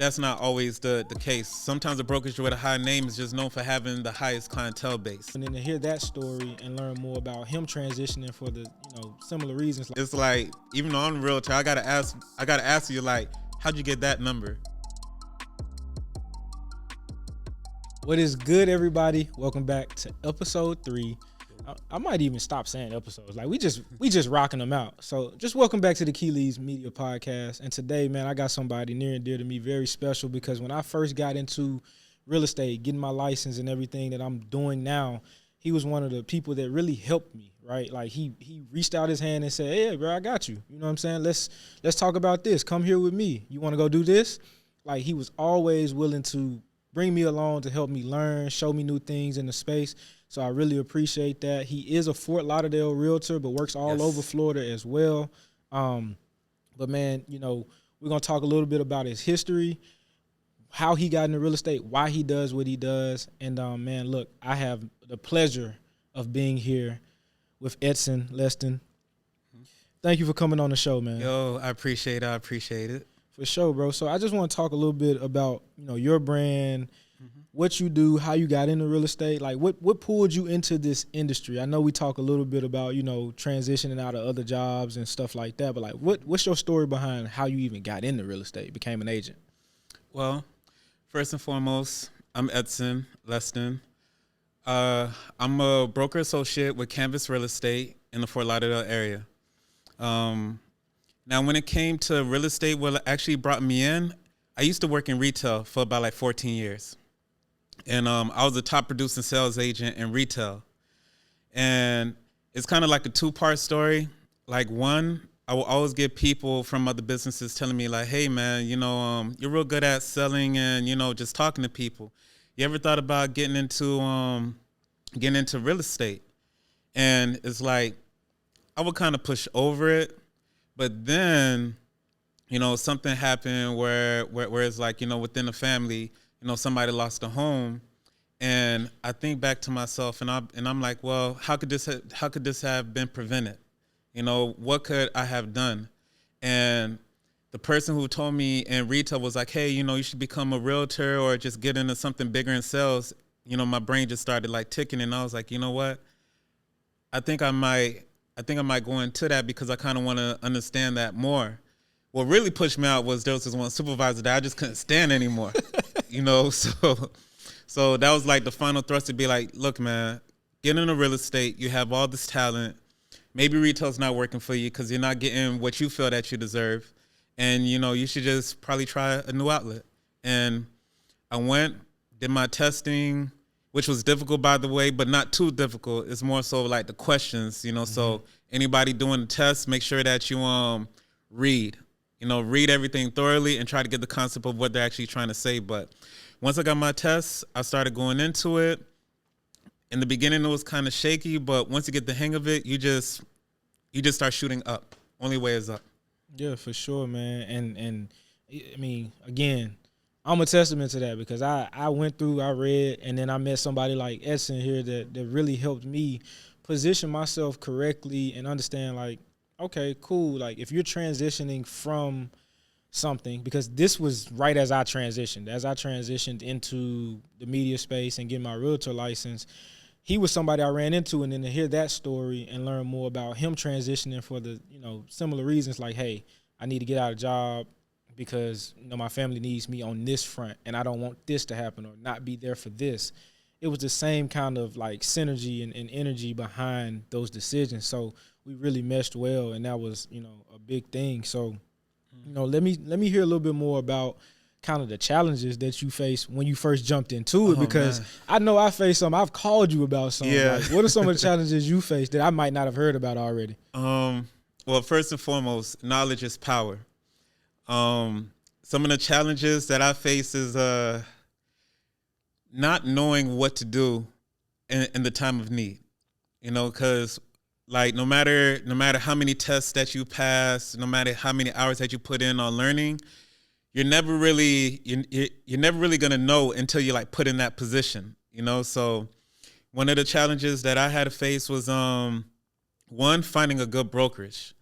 that's not always the case. Sometimes a brokerage with a high name is just known for having the highest clientele base. And then to hear that story and learn more about him transitioning for the similar reasons. It's like, even though I'm a realtor, I gotta ask you, like, how'd you get that number? What is good, everybody? Welcome back to episode 3. I might even stop saying episodes. Like we just rocking them out. So just welcome back to the Key Leads Media Podcast. And today, man, I got somebody near and dear to me, very special, because when I first got into real estate, getting my license and everything that I'm doing now, he was one of the people that really helped me, right? Like he reached out his hand and said, "Hey, bro, I got you. You know what I'm saying? Let's talk about this. Come here with me. You want to go do this?" Like he was always willing to bring me along to help me learn, show me new things in the space. So I really appreciate that. He is a Fort Lauderdale realtor, but works all over Florida as well. But man, we're going to talk a little bit about his history, how he got into real estate, why he does what he does. And man, look, I have the pleasure of being here with Edson Lestin. Thank you for coming on the show, man. Yo, I appreciate it. For sure, bro. So I just want to talk a little bit about, your brand, what you do, how you got into real estate. Like what pulled you into this industry? I know we talk a little bit about, transitioning out of other jobs and stuff like that, but like what's your story behind how you even got into real estate, became an agent? Well, first and foremost, I'm Edson Lestin. I'm a broker associate with Canvas Real Estate in the Fort Lauderdale area. Now, when it came to real estate, what actually brought me in, I used to work in retail for about like 14 years. And I was a top producing sales agent in retail. And it's kind of like a two-part story. Like one, I will always get people from other businesses telling me like, "Hey man, you're real good at selling and, just talking to people. You ever thought about getting into real estate?" And it's like, I would kind of push over it. But then, something happened where it's like, within the family, somebody lost a home, and I think back to myself, and I'm like, well, how could this have been prevented? What could I have done? And the person who told me in retail was like, "Hey, you should become a realtor or just get into something bigger in sales." My brain just started like ticking, and I was like, you know what? I think I might go into that because I kind of want to understand that more. What really pushed me out was there was this one supervisor that I just couldn't stand anymore. So that was like the final thrust to be like, "Look, man, get into real estate. You have all this talent. Maybe retail's not working for you because you're not getting what you feel that you deserve. And, you should just probably try a new outlet." And I went, did my testing, which was difficult, by the way, but not too difficult. It's more so like the questions, So anybody doing the test, make sure that you read everything thoroughly and try to get the concept of what they're actually trying to say. But once I got my tests, I started going into it. In the beginning, it was kind of shaky, but once you get the hang of it, you just start shooting up. Only way is up. Yeah, for sure, man. And I mean, again, I'm a testament to that because I went through, I read, and then I met somebody like Edson here that really helped me position myself correctly and understand like, okay, cool. Like if you're transitioning from something, because this was right as I transitioned into the media space and getting my realtor license, he was somebody I ran into, and then to hear that story and learn more about him transitioning for the, similar reasons like, hey, I need to get out of job because, my family needs me on this front and I don't want this to happen or not be there for this. It was the same kind of like synergy and energy behind those decisions. So we really meshed well, and that was, a big thing. So, let me hear a little bit more about kind of the challenges that you faced when you first jumped into it, because man, I know I faced some. I've called you about some. Yeah. Like, what are some of the challenges you faced that I might not have heard about already? Well, first and foremost, knowledge is power. Some of the challenges that I face is not knowing what to do in the time of need. Because like no matter how many tests that you pass, no matter how many hours that you put in on learning, you're never really gonna know until you like put in that position. So one of the challenges that I had to face was one, finding a good brokerage.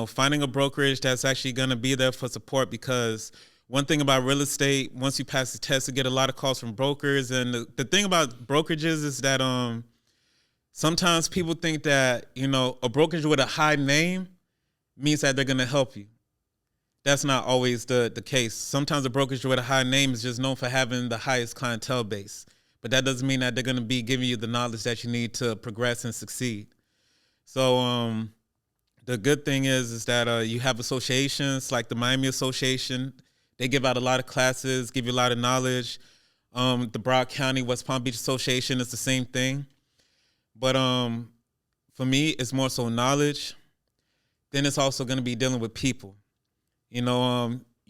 Finding a brokerage that's actually gonna be there for support, because one thing about real estate, once you pass the test, you get a lot of calls from brokers. And the thing about brokerages is that sometimes people think that, a brokerage with a high name means that they're going to help you. That's not always the case. Sometimes a brokerage with a high name is just known for having the highest clientele base. But that doesn't mean that they're going to be giving you the knowledge that you need to progress and succeed. So the good thing is that you have associations like the Miami Association. They give out a lot of classes, give you a lot of knowledge. The Broward County West Palm Beach Association is the same thing. But for me, it's more so knowledge. Then it's also going to be dealing with people. You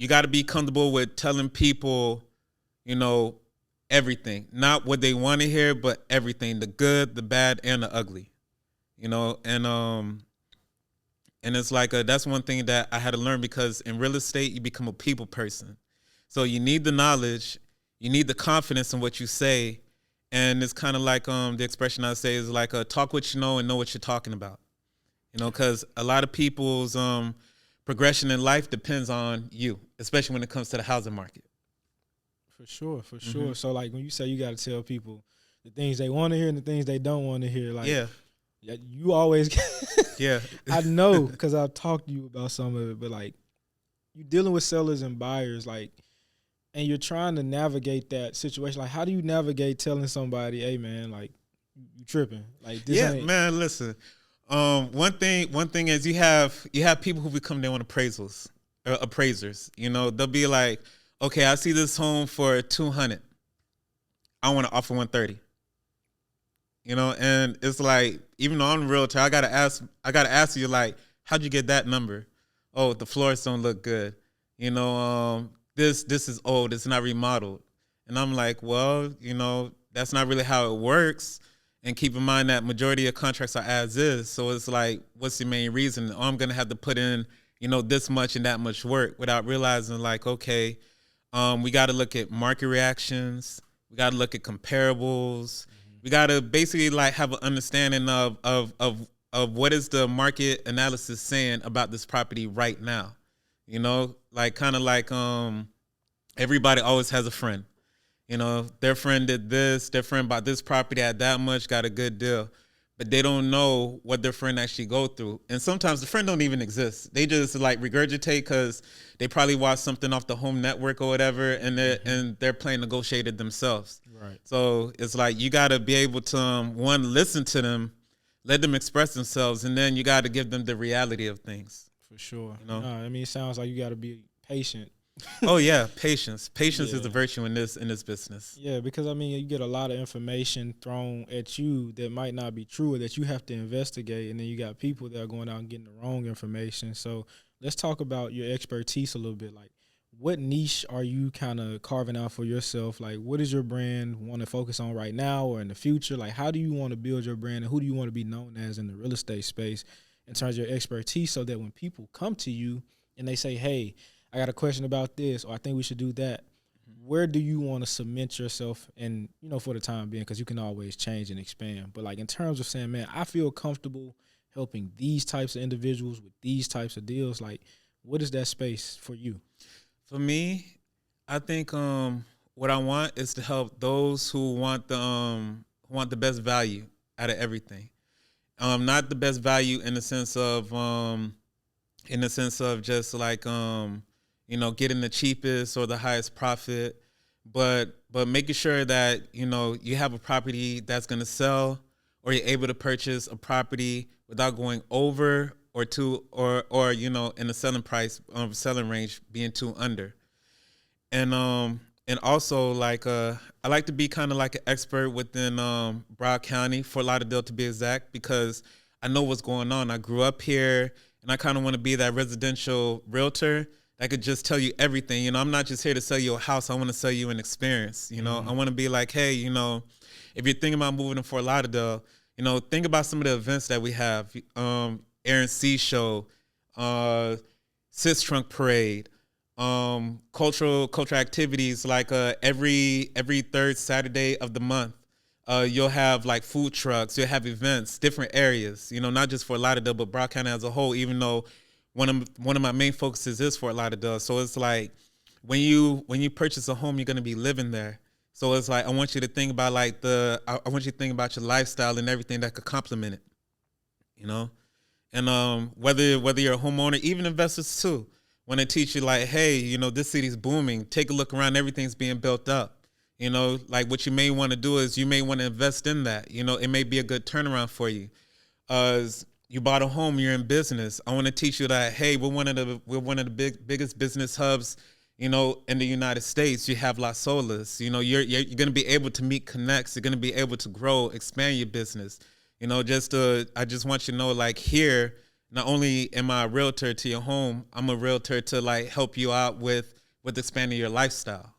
got to be comfortable with telling people, everything. Not what they want to hear, but everything, the good, the bad, and the ugly. And it's like that's one thing that I had to learn, because in real estate, you become a people person. So you need the knowledge, you need the confidence in what you say, and it's kind of like the expression I say is like talk what you know and know what you're talking about. Because a lot of people's progression in life depends on you, especially when it comes to the housing market. For sure. So like when you say you got to tell people the things they want to hear and the things they don't want to hear, like you always yeah. I know, because I've talked to you about some of it, but like you dealing with sellers and buyers, like, and you're trying to navigate that situation. Like, how do you navigate telling somebody, hey man, like you tripping? Like this man, listen. One thing is you have people who become their own appraisers. They'll be like, okay, I see this home for $200. I want to offer $130. And it's like, even though I'm a realtor, I gotta ask you, like, how'd you get that number? Oh, the floors don't look good. This is old. It's not remodeled. And I'm like, well, that's not really how it works. And keep in mind that majority of contracts are as is. So it's like, what's the main reason? Oh, I'm gonna have to put in, this much and that much work, without realizing, like, okay, we got to look at market reactions. We got to look at comparables. We got to basically like have an understanding of what is the market analysis saying about this property right now. Like kind of like everybody always has a friend. Their friend did this, their friend bought this property at that much, got a good deal. But they don't know what their friend actually go through. And sometimes the friend don't even exist. They just like regurgitate because they probably watched something off the home network or whatever, and they're playing negotiated themselves. Right. So it's like you got to be able to, one, listen to them, let them express themselves, and then you got to give them the reality of things. For sure. It sounds like you got to be patient. Oh yeah, patience. Patience is a virtue in this business. Yeah, because you get a lot of information thrown at you that might not be true, or that you have to investigate, and then you got people that are going out and getting the wrong information. So let's talk about your expertise a little bit. Like, what niche are you kind of carving out for yourself? Like, what does your brand want to focus on right now or in the future? Like, how do you want to build your brand, and who do you want to be known as in the real estate space in terms of your expertise, so that when people come to you and they say, hey, I got a question about this, or I think we should do that, where do you want to cement yourself and, for the time being, because you can always change and expand. But like in terms of saying, man, I feel comfortable helping these types of individuals with these types of deals, like what is that space for you? For me, I think what I want is to help those who want the best value out of everything. Not the best value in the sense of just like getting the cheapest or the highest profit, but making sure that you have a property that's going to sell, or you're able to purchase a property without going over or too, or in the selling range being too under. And also like I like to be kind of like an expert within Broward County, Fort Lauderdale to be exact, because I know what's going on. I grew up here, and I kind of want to be that residential realtor that could just tell you everything. I'm not just here to sell you a house. I want to sell you an experience. I want to be like, hey, if you're thinking about moving to Fort Lauderdale, think about some of the events that we have. Aaron C. Show, Sis Trunk Parade, cultural activities like every third Saturday of the month. You'll have like food trucks, you'll have events, different areas, not just Fort Lauderdale, but Broward County as a whole, even though one of my main focuses is Fort Lauderdale. So it's like when you purchase a home, you're gonna be living there. So it's like I want you to think about like I want you to think about your lifestyle and everything that could complement it. You know, and whether you're a homeowner, even investors too, when they teach you like, hey, this city's booming. Take a look around, everything's being built up. Like what you may want to do is you may want to invest in that. It may be a good turnaround for you. You bought a home, you're in business. I want to teach you that, hey, we're one of the biggest business hubs, in the United States. You have Las Olas. You're going to be able to meet connects. You're going to be able to grow, expand your business. I just want you to know, like, here, not only am I a realtor to your home, I'm a realtor to like help you out with expanding your lifestyle.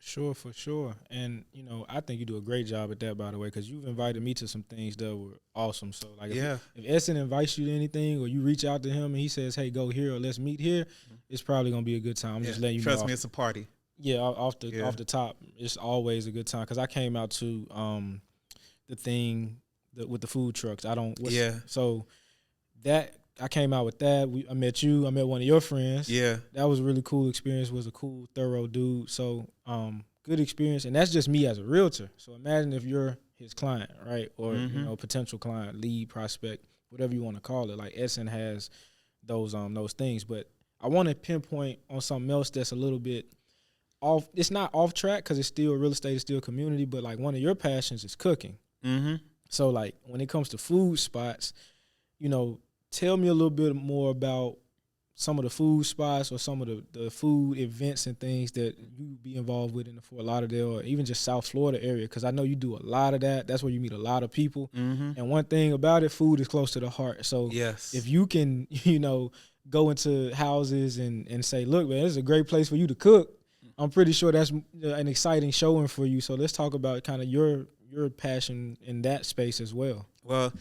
For sure. And, I think you do a great job at that, by the way, because you've invited me to some things that were awesome. So, like, if Edson invites you to anything or you reach out to him and he says, hey, go here or let's meet here, it's probably going to be a good time. I'm just letting you know. Trust me, it's a party. Yeah, off the top, it's always a good time because I came out to the thing with the food trucks. So that I came out with that. I met you. I met one of your friends. Yeah, that was a really cool experience. Was a cool, thorough dude. So good experience, and that's just me as a realtor. So imagine if you're his client, right, or potential client, lead, prospect, whatever you want to call it. Like Edson has those things, but I want to pinpoint on something else that's a little bit off. It's not off track because it's still real estate, it's still community. But like one of your passions is cooking. Mm-hmm. So like when it comes to food spots, tell me a little bit more about some of the food spots or some of the food events and things that you be involved with in the Fort Lauderdale or even just South Florida area, because I know you do a lot of that. That's where you meet a lot of people. Mm-hmm. And one thing about it, food is close to the heart. So yes, if you can, go into houses and say, look, man, this is a great place for you to cook, I'm pretty sure that's an exciting showing for you. So let's talk about kind of your passion in that space as well. Well,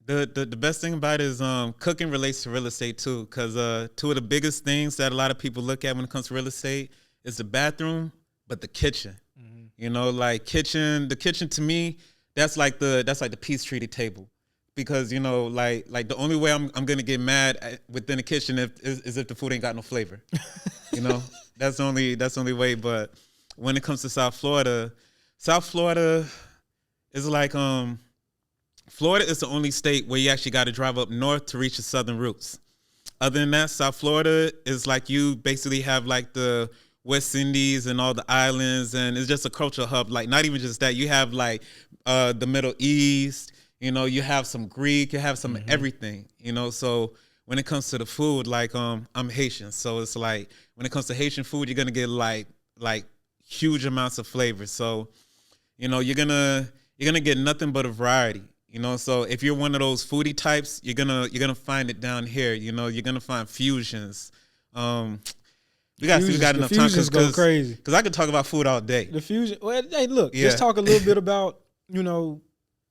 the best thing about it is cooking relates to real estate too, because two of the biggest things that a lot of people look at when it comes to real estate is the bathroom, but the kitchen. Mm-hmm. Like the kitchen to me, that's like the peace treaty table, because like the only way I'm gonna get mad within the kitchen is if the food ain't got no flavor. That's the only way. But when it comes to South Florida is like Florida is the only state where you actually got to drive up north to reach the southern roots. Other than that, South Florida is like you basically have like the West Indies and all the islands, and it's just a cultural hub. Like not even just that, you have like the Middle East. You have some Greek, you have some everything. So when it comes to the food, like I'm Haitian, so it's like when it comes to Haitian food, you're gonna get like huge amounts of flavor. So you're gonna get nothing but a variety. So if you're one of those foodie types, you're gonna find it down here. You're gonna find fusions. We got enough time because I could talk about food all day. The fusion. Well, hey, look, let's talk a little bit about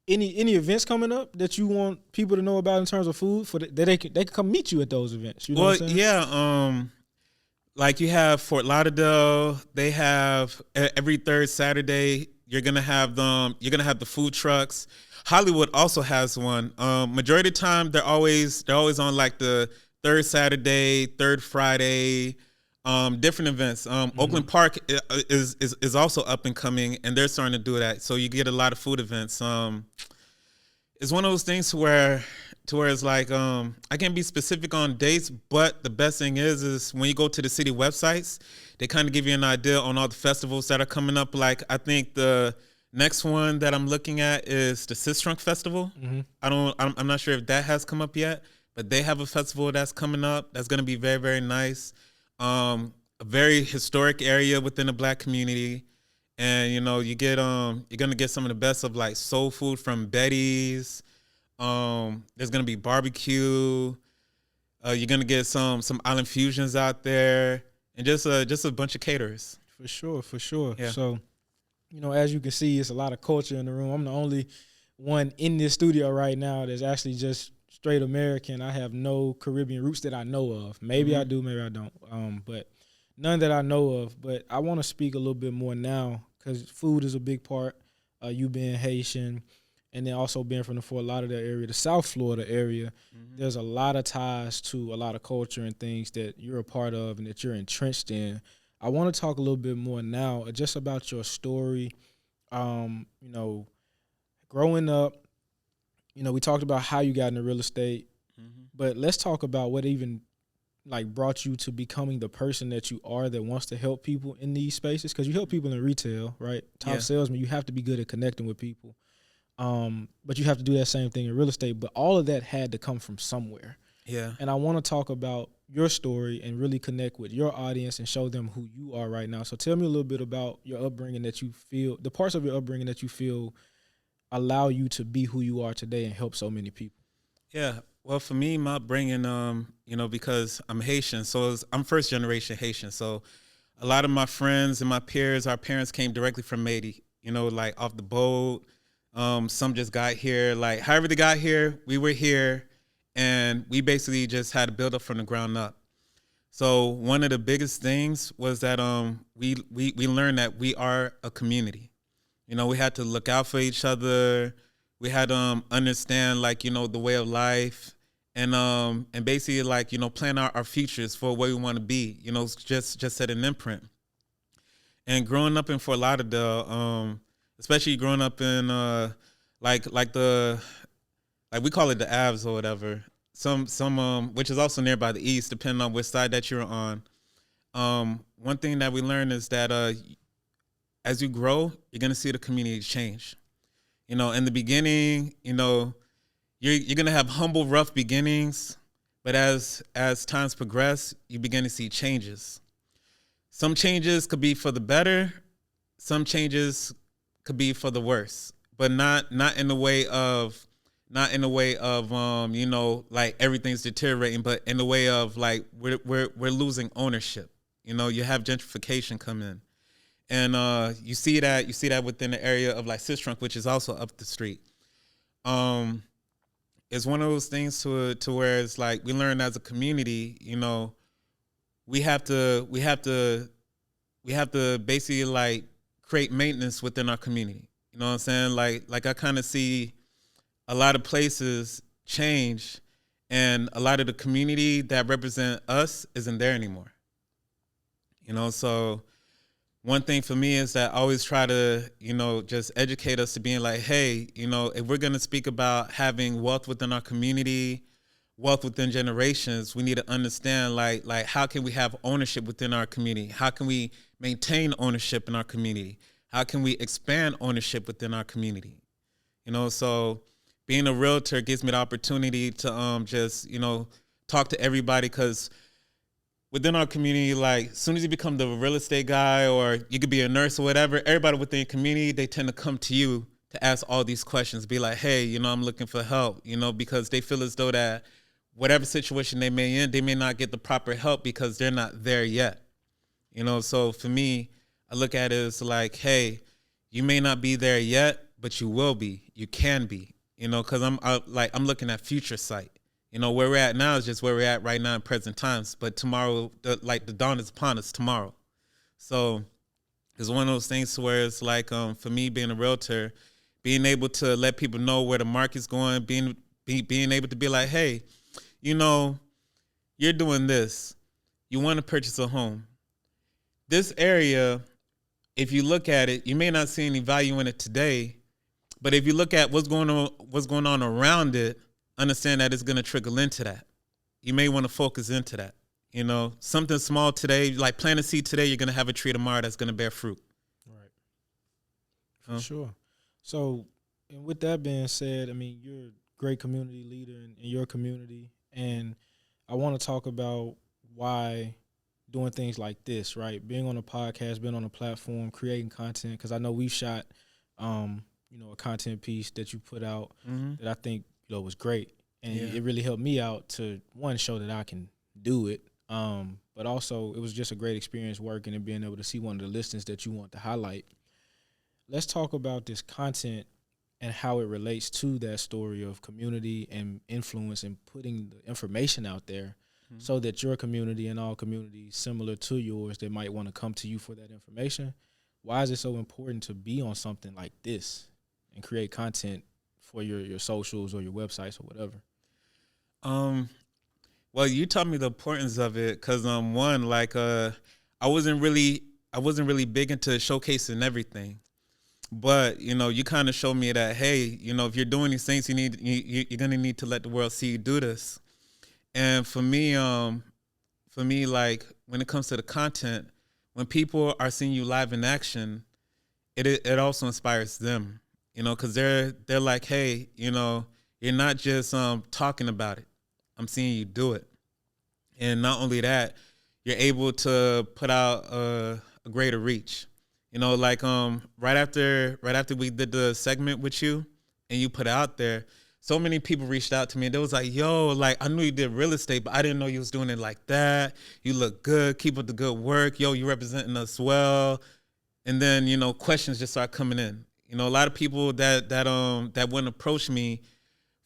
any events coming up that you want people to know about in terms of food that they can come meet you at those events. Well, what I'm saying? Yeah. Like you have Fort Lauderdale. They have every third Saturday. You're gonna have them. You're gonna have the food trucks. Hollywood also has one. Majority of the time, they're always on like the third Saturday, third Friday, different events. Oakland Park is also up and coming, and they're starting to do that. So you get a lot of food events. It's one of those things where it's like I can't be specific on dates, but the best thing is when you go to the city websites, they kind of give you an idea on all the festivals that are coming up. Like I think the next one that I'm looking at is the Sistrunk Festival. Mm-hmm. I'm not sure if that has come up yet, but they have a festival that's coming up. That's going to be very, very nice. A very historic area within the Black community, and you're gonna get some of the best of like soul food from Betty's. There's gonna be barbecue. You're gonna get some island fusions out there, and just a bunch of caterers. For sure. Yeah. So, as you can see, it's a lot of culture in the room. I'm the only one in this studio right now that's actually just straight American. I have no Caribbean roots that I know of. Maybe I do, maybe I don't. But none that I know of. But I want to speak a little bit more now because food is a big part. You being Haitian, and then also being from the Fort Lauderdale area, the South Florida area, there's a lot of ties to a lot of culture and things that you're a part of and that you're entrenched in. I want to talk a little bit more now just about your story. Growing up, we talked about how you got into real estate, but let's talk about what even like brought you to becoming the person that you are that wants to help people in these spaces, because you help people in retail, right? Top salesman, you have to be good at connecting with people. But you have to do that same thing in real estate. But all of that had to come from somewhere. Yeah. And I want to talk about your story and really connect with your audience and show them who you are right now. So tell me a little bit about your upbringing that you feel, the parts of your upbringing that you feel allow you to be who you are today and help so many people. Yeah. Well, for me, my upbringing, because I'm Haitian, so I'm first generation Haitian. So a lot of my friends and my peers, our parents came directly from Haiti, like off the boat. Some just got here, like however they got here, we were here, and we basically just had to build up from the ground up. So one of the biggest things was that we learned that we are a community. We had to look out for each other. We had to understand the way of life, and basically plan our futures for where we want to be. Just set an imprint. And growing up in Fort Lauderdale, especially growing up in like we call it the Avs or whatever. Some which is also nearby the East, depending on which side that you're on. One thing that we learned is that as you grow, you're gonna see the community change. In the beginning, you're gonna have humble, rough beginnings, but as times progress, you begin to see changes. Some changes could be for the better. Some changes could be for the worse, but not in the way of like everything's deteriorating, but in the way of like we're losing ownership. You have gentrification come in, and you see that within the area of like Sistrunk, which is also up the street. It's one of those things to where it's like we learn as a community, we have to basically like create maintenance within our community. You know what I'm saying? Like I kind of see a lot of places change, and a lot of the community that represent us isn't there anymore. So one thing for me is that I always try to, just educate us to being like, hey, if we're going to speak about having wealth within our community, wealth within generations, we need to understand like how can we have ownership within our community? How can we maintain ownership in our community? How can we expand ownership within our community? So being a realtor gives me the opportunity to just, talk to everybody, because within our community, like as soon as you become the real estate guy, or you could be a nurse or whatever, everybody within the community, they tend to come to you to ask all these questions, be like, hey, I'm looking for help, because they feel as though that whatever situation they may not get the proper help because they're not there yet. So for me, I look at it as like, hey, you may not be there yet, but you will be. You can be. Because I'm looking at future sight. Where we're at now is just where we're at right now in present times. But tomorrow, the dawn is upon us tomorrow. So it's one of those things to where it's like, for me being a realtor, being able to let people know where the market's going, being able to be like, hey, you're doing this. You want to purchase a home. This area, if you look at it, you may not see any value in it today, but if you look at what's going on around it, understand that it's going to trickle into that. You may want to focus into that. Something small today, like plant a seed today, you're going to have a tree tomorrow that's going to bear fruit. Right. For sure. So, and with that being said, I mean, you're a great community leader in your community, and I want to talk about why doing things like this, right? Being on a podcast, being on a platform, creating content, because I know we've shot, a content piece that you put out that I think, was great. And it really helped me out to, one, show that I can do it. But also it was just a great experience working and being able to see one of the listings that you want to highlight. Let's talk about this content and how it relates to that story of community and influence and putting the information out there so that your community and all communities similar to yours that might want to come to you for that information. Why is it so important to be on something like this and create content for your socials or your websites or whatever? Well, you taught me the importance of it because one, like I wasn't really big into showcasing everything. But, you kind of showed me that, hey, if you're doing these things, you're going to need to let the world see you do this. And for me, like when it comes to the content, when people are seeing you live in action, it also inspires them, because they're like, hey, you're not just talking about it. I'm seeing you do it. And not only that, you're able to put out a greater reach. Like right after we did the segment with you and you put it out there, so many people reached out to me and they was like, yo, like I knew you did real estate, but I didn't know you was doing it like that. You look good, keep up the good work. Yo, you representing us well. And then, questions just start coming in. A lot of people that wouldn't approach me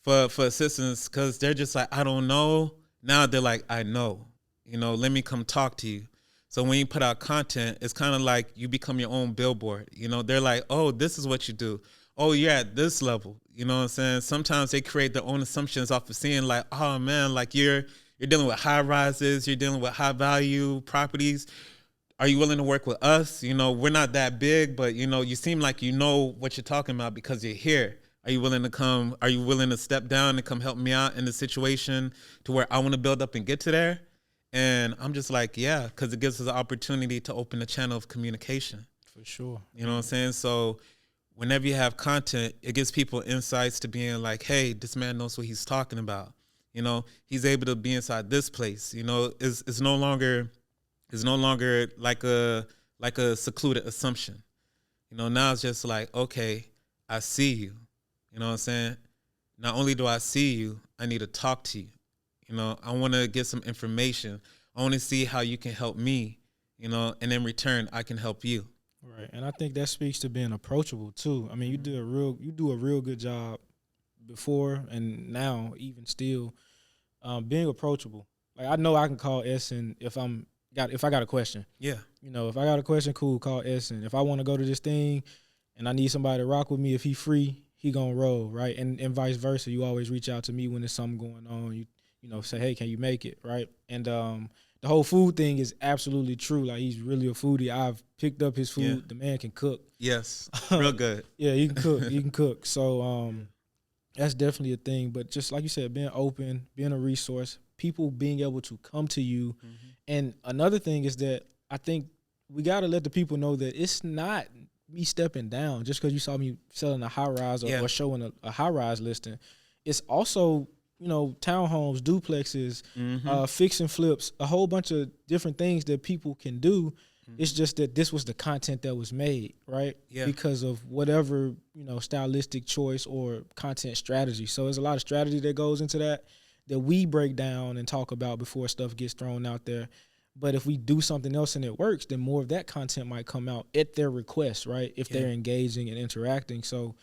for assistance because they're just like, I don't know. Now they're like, I know. Let me come talk to you. So when you put out content, it's kind of like you become your own billboard. They're like, oh, this is what you do. Oh, you're at this level. You know what I'm saying? Sometimes they create their own assumptions off of seeing like, oh man, like you're dealing with high rises, you're dealing with high value properties. Are you willing to work with us? We're not that big, but you seem like you know what you're talking about because you're here. Are you willing to come? Are you willing to step down and come help me out in the situation to where I want to build up and get to there? And I'm just like, yeah, because it gives us an opportunity to open a channel of communication. For sure. You know what I'm saying? So whenever you have content, it gives people insights to being like, hey, this man knows what he's talking about. He's able to be inside this place. It's no longer like a secluded assumption. Now it's just like, okay, I see you. You know what I'm saying? Not only do I see you, I need to talk to you. I want to get some information. I want to see how you can help me, and in return, I can help you. Right. And I think that speaks to being approachable too. I mean, you do a real good job before and now, even still, being approachable. Like I know I can call Edson if I got a question. Yeah. If I got a question, cool, call Edson. If I want to go to this thing and I need somebody to rock with me, if he free, he gonna roll, right? And vice versa. You always reach out to me when there's something going on. You say, hey, can you make it, right? And the whole food thing is absolutely true. Like he's really a foodie. I've picked up his food. Yeah. The man can cook. Yes, real good. Yeah, he can cook. He can cook. So that's definitely a thing. But just like you said, being open, being a resource, people being able to come to you. Mm-hmm. And another thing is that I think we got to let the people know that it's not me stepping down just because you saw me selling a high rise or showing a high rise listing. It's also townhomes, duplexes, fix and flips, a whole bunch of different things that people can do. Mm-hmm. It's just that this was the content that was made, right? Yeah. Because of whatever, stylistic choice or content strategy. So there's a lot of strategy that goes into that we break down and talk about before stuff gets thrown out there. But if we do something else and it works, then more of that content might come out at their request, right? If they're engaging and interacting. So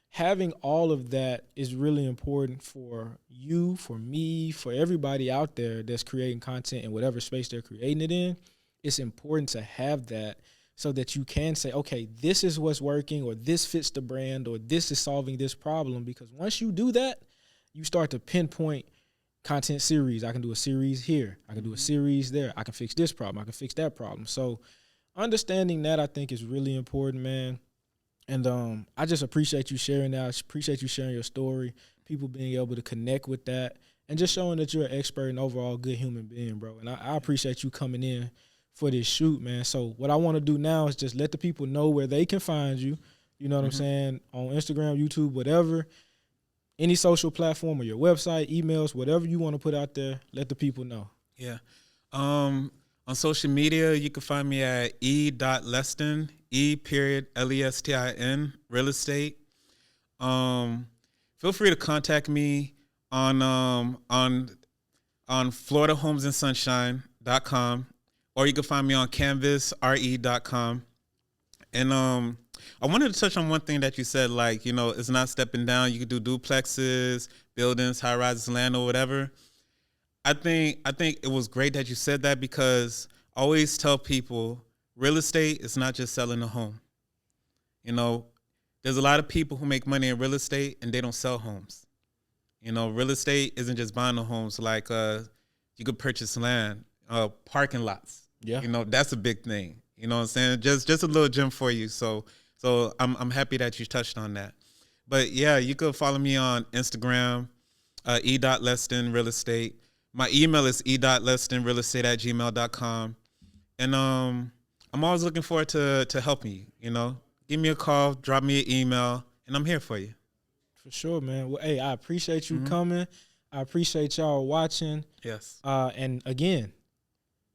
having all of that is really important for you, for me, for everybody out there that's creating content in whatever space they're creating it in. It's important to have that so that you can say, okay, this is what's working, or this fits the brand, or this is solving this problem. Because once you do that, you start to pinpoint content series. I can do a series here. I can do a series there. I can fix this problem. I can fix that problem. So understanding that, I think, is really important, man. And I just appreciate you sharing that. I appreciate you sharing your story, people being able to connect with that, and just showing that you're an expert and overall good human being, bro. And I appreciate you coming in for this shoot, man. So what I want to do now is just let the people know where they can find you. You know what I'm saying? On Instagram, YouTube, whatever, any social platform or your website, emails, whatever you want to put out there, let the people know. Yeah. On social media, you can find me at e.lestin, E.Lestin, real estate. Feel free to contact me on floridahomesandsunshine.com, or you can find me on canvasre.com. And I wanted to touch on one thing that you said, like, it's not stepping down. You could do duplexes, buildings, high rises, land, or whatever. I think it was great that you said that, because I always tell people real estate is not just selling a home. There's a lot of people who make money in real estate and they don't sell homes. Real estate isn't just buying the homes. Like you could purchase land, parking lots. Yeah. That's a big thing. You know what I'm saying? Just a little gem for you. So I'm happy that you touched on that. But yeah, you could follow me on Instagram, e.lestin real estate. My email is e.lestinrealestate@gmail.com. And I'm always looking forward to helping you. Give me a call, drop me an email, and I'm here for you. For sure, man. Well, hey, I appreciate you coming. I appreciate y'all watching. Yes. And again,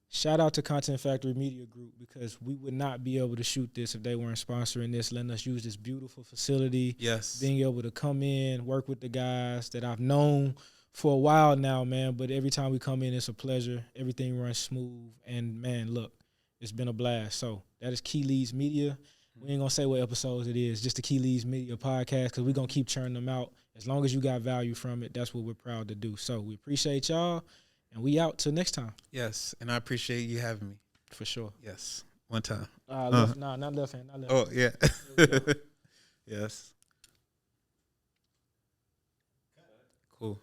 shout out to Content Factory Media Group, because we would not be able to shoot this if they weren't sponsoring this, letting us use this beautiful facility. Yes. Being able to come in, work with the guys that I've known for a while now, man. But every time we come in, it's a pleasure. Everything runs smooth. And, man, look, it's been a blast. So that is Key Leads Media. We ain't going to say what episodes it is, just the Key Leads Media podcast, because we're going to keep churning them out. As long as you got value from it, that's what we're proud to do. So we appreciate y'all. And we out till next time. Yes, and I appreciate you having me. For sure. Yes, one time. Not left hand. Not left Oh, hand. yeah. Yes. Cool.